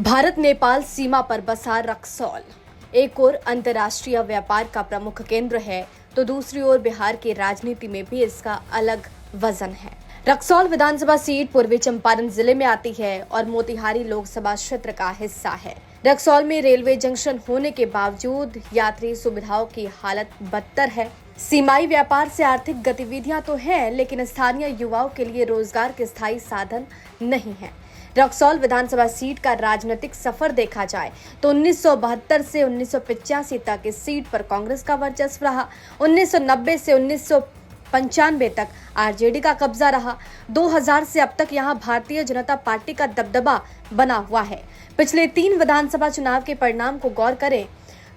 भारत नेपाल सीमा पर बसा रक्सौल एक और अंतर्राष्ट्रीय व्यापार का प्रमुख केंद्र है, तो दूसरी ओर बिहार की राजनीति में भी इसका अलग वजन है। रक्सौल विधानसभा सीट पूर्वी चंपारण जिले में आती है और मोतिहारी लोकसभा क्षेत्र का हिस्सा है। रक्सौल में रेलवे जंक्शन होने के बावजूद यात्री सुविधाओं की हालत बदतर है। सीमाई व्यापार से आर्थिक गतिविधियां तो हैं, लेकिन स्थानीय युवाओं के लिए रोजगार के स्थायी साधन नहीं है। रक्सौल विधानसभा सीट का राजनीतिक सफर देखा जाए तो 1972 से 1985 तक इस सीट पर कांग्रेस का वर्चस्व रहा। 1990 से 1995 तक आरजेडी का कब्जा रहा। 2000 से अब तक यहां भारतीय जनता पार्टी का दबदबा बना हुआ है। पिछले 3 विधानसभा चुनाव के परिणाम को गौर करें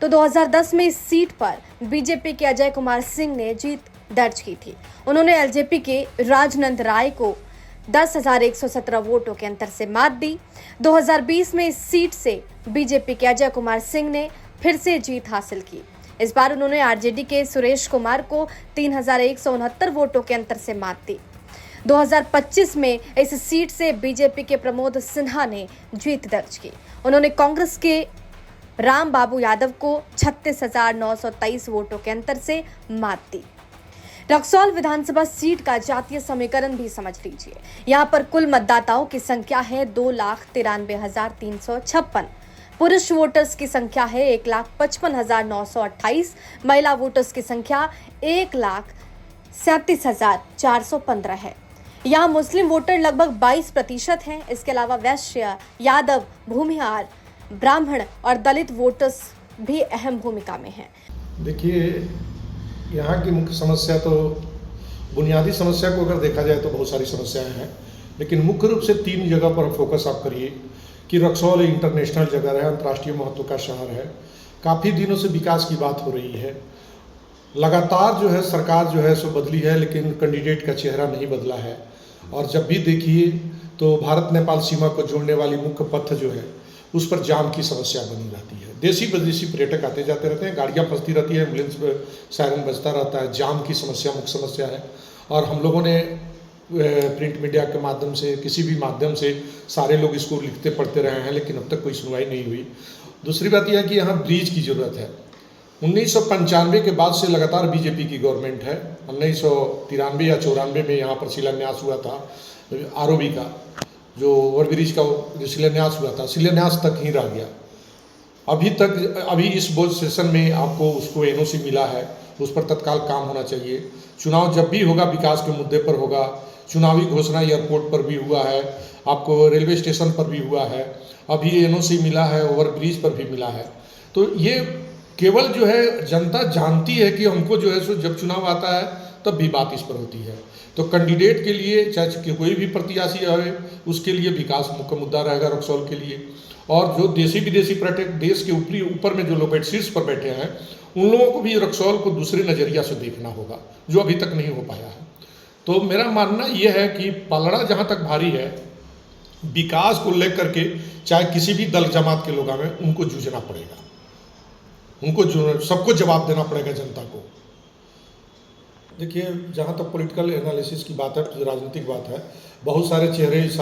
तो 2010 में इस सीट पर बीजेपी के अजय कुमार सिंह ने जीत दर्ज की थी। उन्होंने एलजेपी के राजनंद राय को 10,117 वोटों के अंतर से मात दी। 2020 में इस सीट से बीजेपी के अजय कुमार सिंह ने फिर से जीत हासिल की। इस बार उन्होंने आरजेडी के सुरेश कुमार को 3,169 वोटों के अंतर से मात दी। 2025 में इस सीट से बीजेपी के प्रमोद सिन्हा ने जीत दर्ज की। उन्होंने कांग्रेस के राम बाबू यादव को 36,923 वोटों के अंतर से मात दी। रक्सौल विधानसभा सीट का जातीय समीकरण भी समझ लीजिए। यहाँ पर कुल मतदाताओं की संख्या है 2,93,356। पुरुष वोटर्स की संख्या है 1,55,928। महिला वोटर्स की संख्या 1,37,415 है। यहाँ मुस्लिम वोटर लगभग 22% हैं। इसके अलावा वैश्य, यादव, भूमिहार, ब्राह्मण और दलित वोटर्स भी अहम भूमिका में हैं। देखिए, यहाँ की मुख्य समस्या तो बुनियादी समस्या को अगर देखा जाए तो बहुत सारी समस्याएं हैं, लेकिन मुख्य रूप से 3 जगह पर फोकस आप करिए कि रक्सौल इंटरनेशनल जगह है, अंतर्राष्ट्रीय महत्व का शहर है। काफ़ी दिनों से विकास की बात हो रही है। लगातार जो है सरकार जो है सो बदली है, लेकिन कैंडिडेट का चेहरा नहीं बदला है। और जब भी देखिए तो भारत नेपाल सीमा को जोड़ने वाली मुख्य पथ जो है उस पर जाम की समस्या बनी रहती है। देशी विदेशी पर्यटक आते जाते रहते हैं, गाड़ियाँ फंसती रहती है, एम्बुलेंस सायरन बजता रहता है। जाम की समस्या मुख्य समस्या है। और हम लोगों ने प्रिंट मीडिया के माध्यम से, किसी भी माध्यम से सारे लोग इसको लिखते पढ़ते रहे हैं, लेकिन अब तक कोई सुनवाई नहीं हुई। दूसरी बात यह है कि यहाँ ब्रिज की ज़रूरत है। 1995 के बाद से लगातार बीजेपी की गवर्नमेंट है। 1993 या 94 में यहाँ पर शिलान्यास हुआ था आरओबी का, जो ओवरब्रिज का जो शिलान्यास हुआ था, शिलान्यास तक ही रह गया। अभी इस बोर्ड सेशन में आपको उसको एनओसी मिला है, उस पर तत्काल काम होना चाहिए। चुनाव जब भी होगा विकास के मुद्दे पर होगा। चुनावी घोषणा एयरपोर्ट पर भी हुआ है, आपको रेलवे स्टेशन पर भी हुआ है, अभी एनओसी मिला है, ओवरब्रिज पर भी मिला है। तो ये केवल जो है जनता जानती है कि हमको जो है सो जब चुनाव आता है तब भी बात इस पर होती है। तो कैंडिडेट के लिए, चाहे कोई भी प्रत्याशी आए, उसके लिए विकास मुख्य मुद्दा रहेगा रक्सौल के लिए। और जो देशी विदेशी पर्यटक देश के ऊपर में जो लोग शीर्ष पर बैठे हैं, उन लोगों को भी रक्सौल को दूसरे नज़रिया से देखना होगा, जो अभी तक नहीं हो पाया है। तो मेरा मानना यह है कि पलड़ा जहाँ तक भारी है, विकास को लेकर के चाहे किसी भी दल जमात के लोग आए, उनको जूझना पड़ेगा, सबको जवाब देना पड़ेगा जनता को। देखिए, जहाँ तक पॉलिटिकल एनालिसिस की बात है, राजनीतिक बात है, बहुत सारे चेहरे इस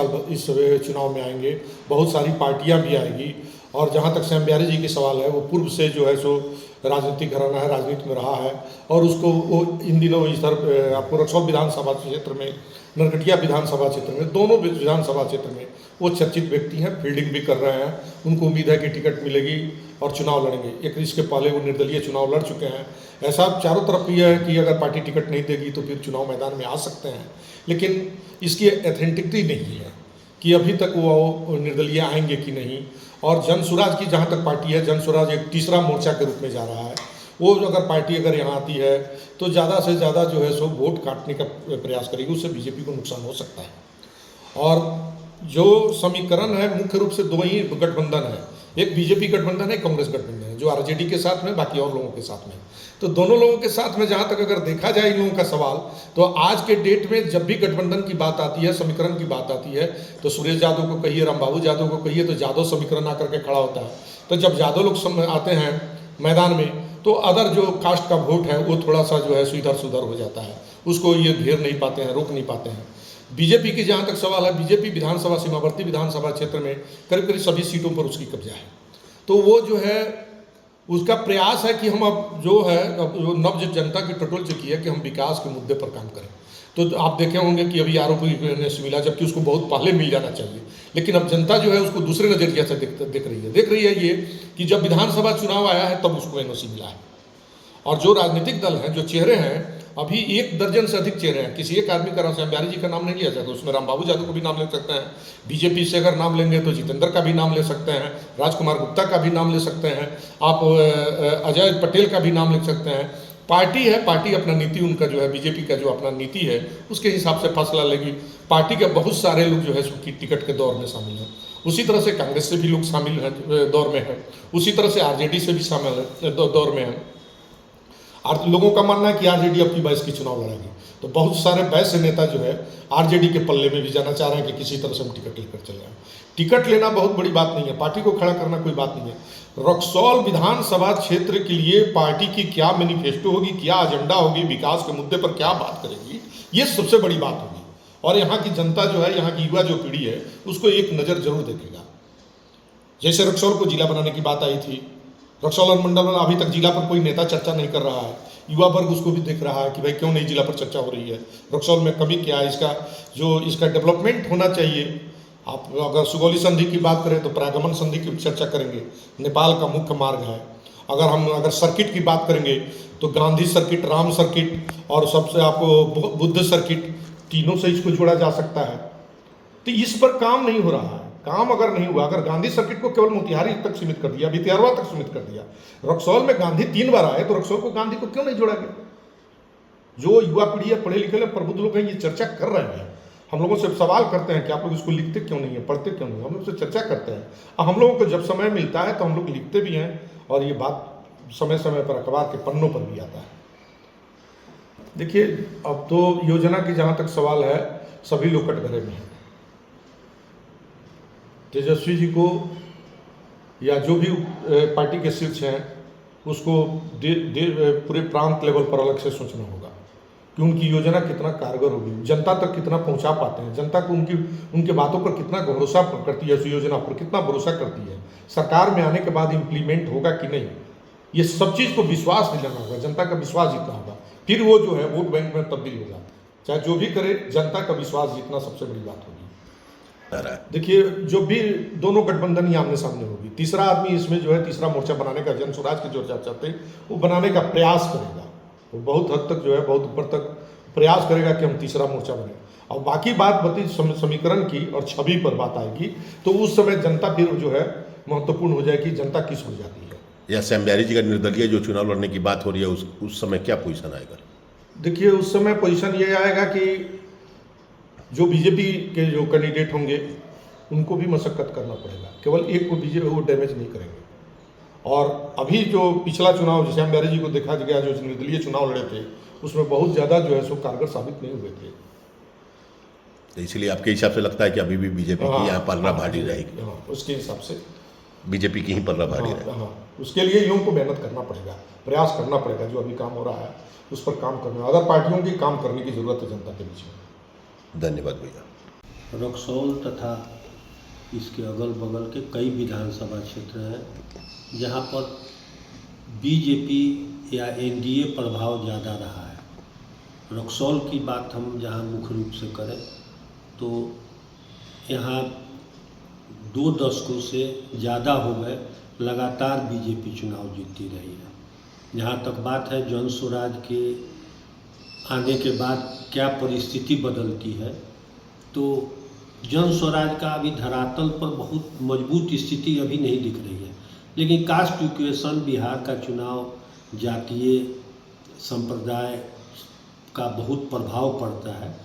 चुनाव में आएंगे, बहुत सारी पार्टियां भी आएगी। और जहाँ तक श्याम बिहारी जी की सवाल है, वो पूर्व से जो है सो राजनीतिक घराना है, राजनीति में रहा है। और उसको वो इन दिनों इधर आपको रक्सौल विधानसभा क्षेत्र में, नरकटिया विधानसभा क्षेत्र में, दोनों विधानसभा क्षेत्र में वो चर्चित व्यक्ति हैं, फील्डिंग भी कर रहे हैं। उनको उम्मीद है कि टिकट मिलेगी और चुनाव लड़ेंगे। इसके पहले वो निर्दलीय चुनाव लड़ चुके हैं। ऐसा चारों तरफ ये है कि अगर पार्टी टिकट नहीं देगी तो फिर चुनाव मैदान में आ सकते हैं, लेकिन इसकी एथेंटिकटी नहीं है कि अभी तक वो निर्दलीय आएंगे कि नहीं। और जनसुराज की जहाँ तक पार्टी है, जनसुराज एक तीसरा मोर्चा के रूप में जा रहा है। वो अगर पार्टी अगर यहाँ आती है तो ज़्यादा से ज़्यादा जो है सो वोट काटने का प्रयास करेगी, उससे बीजेपी को नुकसान हो सकता है। और जो समीकरण है, मुख्य रूप से 2 ही गठबंधन है, एक बीजेपी गठबंधन है, कांग्रेस गठबंधन है, जो आरजेडी के साथ में, बाकी और लोगों के साथ में। तो दोनों लोगों के साथ में जहाँ तक अगर देखा जाए इन लोगों का सवाल, तो आज के डेट में जब भी गठबंधन की बात आती है, समीकरण की बात आती है, तो सुरेश यादव को कहिए, रामबाबू यादव को कहिए, तो यादव समीकरण आकर के खड़ा होता है। तो जब यादव लोग आते हैं मैदान में, तो अदर जो कास्ट का वोट है वो थोड़ा सा जो है इधर से उधर हो जाता है, उसको ये घेर नहीं पाते हैं, रोक नहीं पाते हैं। बीजेपी की जहाँ तक सवाल है, बीजेपी विधानसभा सीमावर्ती विधानसभा क्षेत्र में करीब करीब सभी सीटों पर उसकी कब्जा है। तो वो जो है उसका प्रयास है कि हम अब जो है अब जो नब्ज जनता की टटोल चुकी है कि हम विकास के मुद्दे पर काम करें। तो आप देखे होंगे कि अभी आरोपी से मिला, जबकि उसको बहुत पहले मिल जाना चाहिए, लेकिन अब जनता जो है उसको दूसरे नज़रिए से देख रही है ये कि जब विधानसभा चुनाव आया है तब उसको एनओसी मिला है। और जो राजनीतिक दल हैं, जो चेहरे हैं, अभी 1 दर्जन से अधिक चेहरे हैं। किसी एक आदमी का राम बिहारी जी का नाम नहीं लिया जाता, उसमें रामबाबू यादव को भी नाम ले सकते हैं। बीजेपी से अगर नाम लेंगे तो जितेंद्र का भी नाम ले सकते हैं, राजकुमार गुप्ता का भी नाम ले सकते हैं, आप अजय पटेल का भी नाम ले सकते हैं। पार्टी है, पार्टी अपना नीति, उनका जो है बीजेपी का जो अपना नीति है उसके हिसाब से फैसला लेगी। पार्टी के बहुत सारे लोग जो है उसकी टिकट के दौर में शामिल हैं। उसी तरह से कांग्रेस से भी लोग शामिल हैं, दौर में हैं। उसी तरह से आरजेडी से भी शामिल है, दौर में हैं। और लोगों का मानना है कि आरजेडी अपनी बाईस की चुनाव लड़ेगी। तो बहुत सारे वैसे नेता जो है आरजेडी के पल्ले में भी जाना चाह रहे हैं कि किसी तरह से हम टिकट लेकर चले आए। टिकट लेना बहुत बड़ी बात नहीं है, पार्टी को खड़ा करना कोई बात नहीं है। रक्सौल विधानसभा क्षेत्र के लिए पार्टी की क्या मैनिफेस्टो होगी, क्या एजेंडा होगी, विकास के मुद्दे पर क्या बात करेगी, ये सबसे बड़ी बात होगी। और यहाँ की जनता जो है, यहाँ की युवा जो पीढ़ी है, उसको एक नज़र जरूर देखेगा। जैसे रक्सौल को जिला बनाने की बात आई थी, रक्सौल अनुमंडल में अभी तक जिला पर कोई नेता चर्चा नहीं कर रहा है। युवा वर्ग उसको भी देख रहा है कि भाई क्यों नहीं जिला पर चर्चा हो रही है, रक्सौल में कमी क्या है, इसका डेवलपमेंट होना चाहिए। आप अगर सुगौली संधि की बात करें तो प्रागमन संधि की चर्चा करेंगे, नेपाल का मुख्य मार्ग है। अगर सर्किट की बात करेंगे तो गांधी सर्किट, राम सर्किट और सबसे आपको बुद्ध सर्किट, तीनों से इसको जोड़ा जा सकता है। तो इस पर काम नहीं हो रहा है। काम अगर नहीं हुआ, अगर गांधी सर्किट को केवल मोतिहारी तक सीमित कर दिया, भितियारवा तक सीमित कर दिया, रक्सौल में गांधी 3 बार आए तो रक्सौल को गांधी को क्यों नहीं जोड़ा गया? जो युवा पीढ़ी है, पढ़े लिखे प्रबुद्ध लोग हैं, ये चर्चा कर रहे हैं। हम लोगों से सवाल करते हैं कि आप लोग इसको लिखते क्यों नहीं है, पढ़ते क्यों नहीं? हम लोग से चर्चा करते हैं। अब हम लोगों को जब समय मिलता है तो हम लोग लिखते भी हैं और ये बात समय समय पर अखबार के पन्नों पर भी आता है। देखिए, अब तो योजना की जहाँ तक सवाल है, सभी लोग कटघरे में हैं। तेजस्वी जी को या जो भी पार्टी के शीर्ष हैं उसको पूरे प्रांत लेवल पर अलग से सोचना होगा कि उनकी योजना कितना कारगर होगी, जनता तक कितना पहुंचा पाते हैं, जनता को उनके बातों पर कितना भरोसा करती है, उस योजना पर कितना भरोसा करती है, सरकार में आने के बाद इम्प्लीमेंट होगा कि नहीं, ये सब चीज़ को विश्वास दिलाना होगा, जनता का विश्वास जीतना होगा। फिर वो जो है वोट बैंक में तब्दील होगा। चाहे जो भी करे, जनता का विश्वास जीतना सबसे बड़ी बात होगी। देखिए, जो भी दोनों गठबंधन ही आमने सामने होगी, तीसरा आदमी इसमें जो है तीसरा मोर्चा बनाने का, जन स्वराज की जो चाहते हैं वो बनाने का प्रयास करेगा। वो बहुत हद तक जो है, बहुत ऊपर तक प्रयास करेगा कि हम तीसरा मोर्चा बने। और बाकी बात बती समीकरण की और छवि पर बात आएगी तो उस समय जनता फिर जो है महत्वपूर्ण हो जाएगी, जनता किस हो जाती है। या श्याम बिहारी जी का निर्दलीय जो चुनाव लड़ने की बात हो रही है, उस समय क्या पोजीशन आएगा? देखिए, उस समय पोजीशन ये आएगा कि जो बीजेपी के जो कैंडिडेट होंगे उनको भी मशक्कत करना पड़ेगा, केवल एक को बीजेपी वो डैमेज नहीं करेंगे। और अभी जो पिछला चुनाव श्याम बिहारी जी को देखा गया, जो निर्दलीय चुनाव लड़े थे, उसमें बहुत ज़्यादा जो है सो कारगर साबित नहीं हुए थे। तो इसलिए आपके हिसाब से लगता है कि अभी भी बीजेपी की यहाँ पलड़ा भारी रहेगी? हाँ, उसके हिसाब से बीजेपी की ही पलड़ा भारी रहेगी। हाँ, उसके लिए लोगों को मेहनत करना पड़ेगा, प्रयास करना पड़ेगा। जो अभी काम हो रहा है उस पर काम करना, अदर पार्टियों की काम करने की जरूरत है जनता के बीच में। धन्यवाद भैया। रक्सौल तथा इसके अगल बगल के कई विधानसभा क्षेत्र हैं जहां पर बीजेपी या एनडीए प्रभाव ज़्यादा रहा है। रक्सौल की बात हम जहां मुख्य रूप से करें तो यहाँ 2 दशकों से ज़्यादा हो गए लगातार बीजेपी चुनाव जीतती रही है। जहाँ तक बात है जन स्वराज के आने के बाद क्या परिस्थिति बदलती है, तो जन स्वराज का अभी धरातल पर बहुत मजबूत स्थिति अभी नहीं दिख रही है। लेकिन कास्ट इक्वेशन, बिहार का चुनाव जातीय संप्रदाय का बहुत प्रभाव पड़ता है,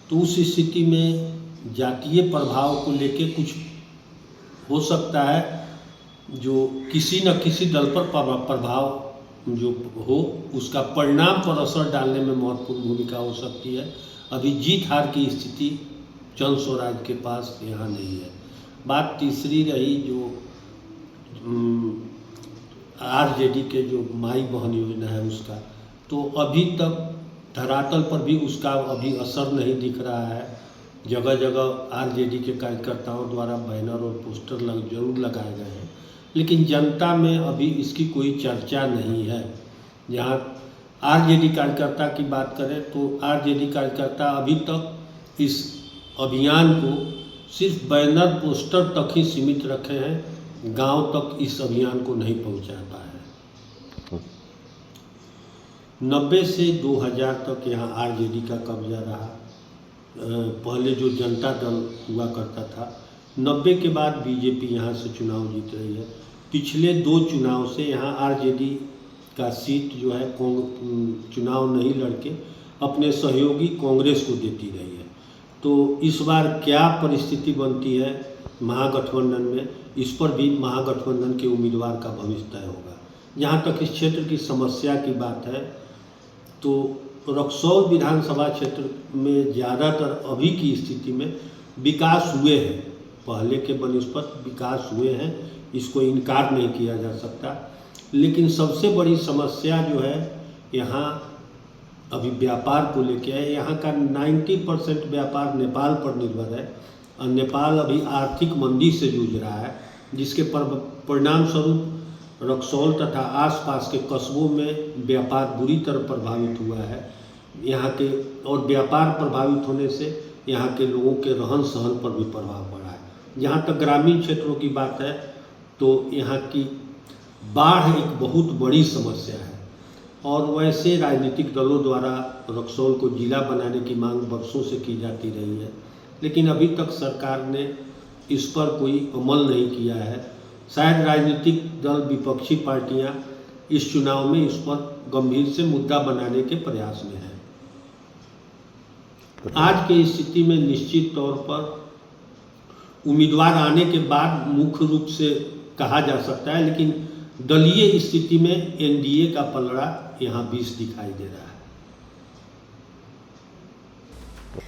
तो उस स्थिति में जातीय प्रभाव को लेके कुछ हो सकता है जो किसी न किसी दल पर प्रभाव जो हो, उसका परिणाम पर असर डालने में महत्वपूर्ण भूमिका हो सकती है। अभी जीत हार की स्थिति जन स्वराज के पास यहाँ नहीं है। बात तीसरी रही जो आरजेडी के जो माई बहन योजना है उसका, तो अभी तक धरातल पर भी उसका अभी असर नहीं दिख रहा है। जगह जगह आरजेडी के कार्यकर्ताओं द्वारा बैनर और पोस्टर जरूर लगाए गए हैं, लेकिन जनता में अभी इसकी कोई चर्चा नहीं है। जहाँ आरजेडी कार्यकर्ता की बात करें तो आरजेडी कार्यकर्ता अभी तक इस अभियान को सिर्फ बैनर पोस्टर तक ही सीमित रखे हैं, गांव तक इस अभियान को नहीं पहुंचा पाए हैं। 90 से 2000 तक यहाँ आरजेडी का कब्जा रहा। पहले जो जनता दल हुआ करता था, 90 के बाद बीजेपी यहाँ से चुनाव जीत रही है। पिछले 2 चुनाव से यहाँ आरजेडी का सीट जो है चुनाव नहीं लड़के अपने सहयोगी कांग्रेस को देती रही है। तो इस बार क्या परिस्थिति बनती है महागठबंधन में, इस पर भी महागठबंधन के उम्मीदवार का भविष्य तय होगा। जहाँ तक इस क्षेत्र की समस्या की बात है तो रक्सौल विधानसभा क्षेत्र में ज़्यादातर अभी की स्थिति में विकास हुए हैं, पहले के बनिस्पत विकास हुए हैं, इसको इनकार नहीं किया जा सकता। लेकिन सबसे बड़ी समस्या जो है यहाँ अभी व्यापार को लेकर है। यहाँ का 90% व्यापार नेपाल पर निर्भर है और नेपाल अभी आर्थिक मंदी से जूझ रहा है, जिसके परिणाम स्वरूप रक्सौल तथा आसपास के कस्बों में व्यापार बुरी तरह प्रभावित हुआ है। यहाँ के और व्यापार प्रभावित होने से यहाँ के लोगों के रहन सहन पर भी प्रभाव पड़ा है। जहाँ तक ग्रामीण क्षेत्रों की बात है तो यहाँ की बाढ़ एक बहुत बड़ी समस्या है और वैसे राजनीतिक दलों द्वारा रक्सौल को जिला बनाने की मांग वर्षों से की जाती रही है, लेकिन अभी तक सरकार ने इस पर कोई अमल नहीं किया है। शायद राजनीतिक दल, विपक्षी पार्टियां इस चुनाव में इस पर गंभीर से मुद्दा बनाने के प्रयास में हैं। आज की स्थिति में निश्चित तौर पर उम्मीदवार आने के बाद मुख्य रूप से कहा जा सकता है, लेकिन दलीय स्थिति में एनडीए का पलड़ा यहाँ 20 दिखाई दे रहा है।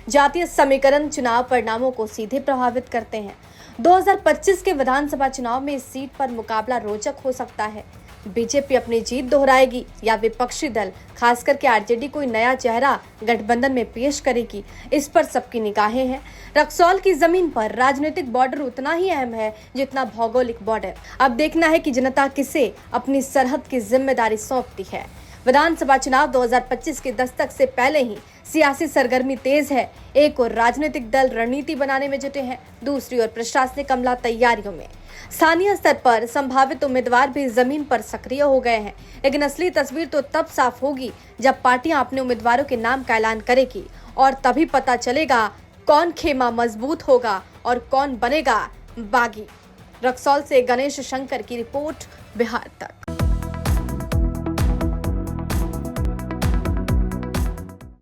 जातीय समीकरण चुनाव परिणामों को सीधे प्रभावित करते हैं। 2025 के विधानसभा चुनाव में इस सीट पर मुकाबला रोचक हो सकता है। बीजेपी अपनी जीत दोहराएगी या विपक्षी दल खास करके आरजेडी कोई नया चेहरा गठबंधन में पेश करेगी, इस पर सबकी निगाहें हैं। रक्सौल की जमीन पर राजनीतिक बॉर्डर उतना ही अहम है जितना भौगोलिक बॉर्डर। अब देखना है कि जनता किसे अपनी सरहद की जिम्मेदारी सौंपती है। विधानसभा चुनाव 2025 के दस्तक से पहले ही सियासी सरगर्मी तेज है। एक और राजनीतिक दल रणनीति बनाने में जुटे हैं, दूसरी ओर प्रशासनिक अमला तैयारियों में। स्थानीय स्तर पर संभावित उम्मीदवार भी जमीन पर सक्रिय हो गए हैं, लेकिन असली तस्वीर तो तब साफ होगी जब पार्टियां अपने उम्मीदवारों के नाम का ऐलान करेगी और तभी पता चलेगा कौन खेमा मजबूत होगा और कौन बनेगा बागी। रक्सौल से गणेश शंकर की रिपोर्ट, बिहार तक।